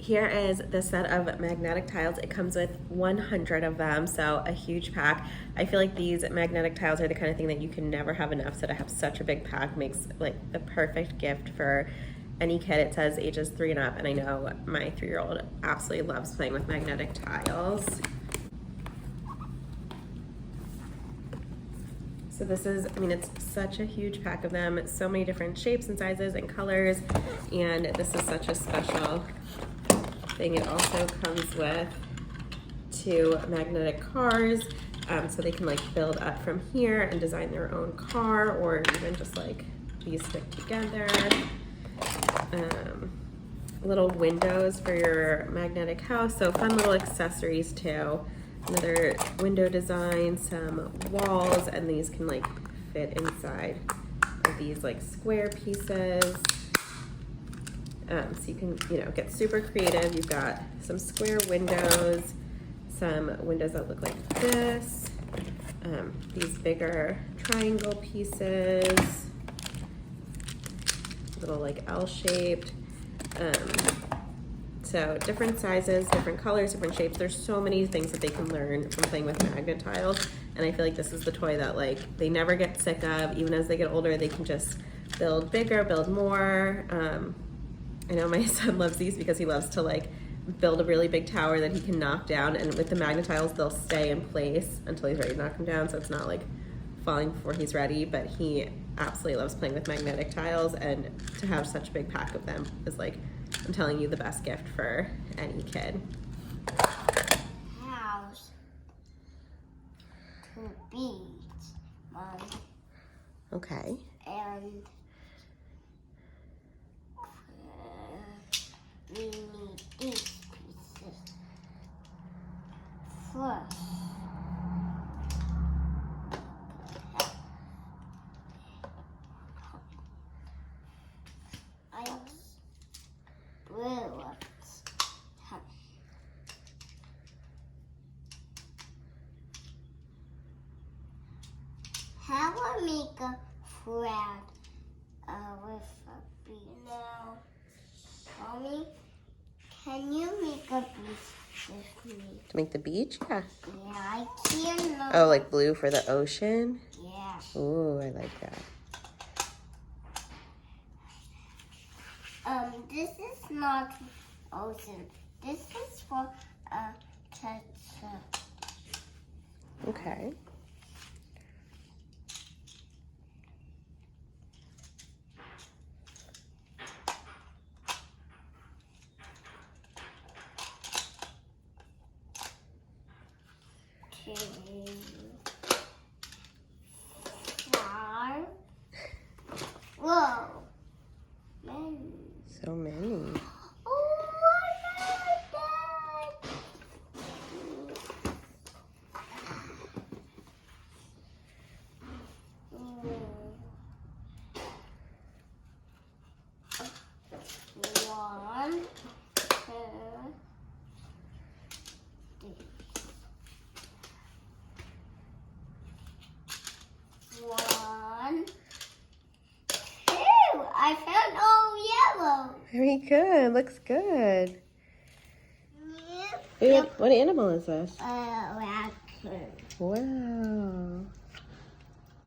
Here is the set of magnetic tiles. It comes with 100 of them, so a huge pack. I feel like these magnetic tiles are the kind of thing that you can never have enough, so to have such a big pack makes like the perfect gift for any kid. It says ages 3 and up, and I know my 3-year-old absolutely loves playing with magnetic tiles. So this is, I mean, it's such a huge pack of them. So many different shapes and sizes and colors, and this is such a special thing. It also comes with 2 magnetic cars, so they can like build up from here and design their own car, or even just like these stick together. Little windows for your magnetic house, so fun little accessories too. Another window design, some walls, and these can like fit inside of these like square pieces. So you can, you know, get super creative. You've got some square windows, some windows that look like this, these bigger triangle pieces, little like L-shaped. So different sizes, different colors, different shapes. There's so many things that they can learn from playing with magnet tiles. And I feel like this is the toy that like they never get sick of. Even as they get older, they can just build bigger, build more. I know my son loves these because he loves to like build a really big tower that he can knock down. And with the magnet tiles, they'll stay in place until he's ready to knock them down. So it's not like falling before he's ready, but he absolutely loves playing with magnetic tiles, and to have such a big pack of them is like, I'm telling you, the best gift for any kid. House to beach, Mom. Okay. And we need these pieces first. How I make a flag with a beach? Now, Mommy, can you make a beach with me? To make the beach? Yeah. Yeah, I can. Oh, like blue for the ocean? Yeah. Ooh, I like that. This is not ocean. This is for ketchup. Okay. Okay. 5. Whoa. Many. So many. Oh, One, two, 1, 2. I found all yellow. Very good. Looks good. Yeah. What animal is this? Raccoon. Wow.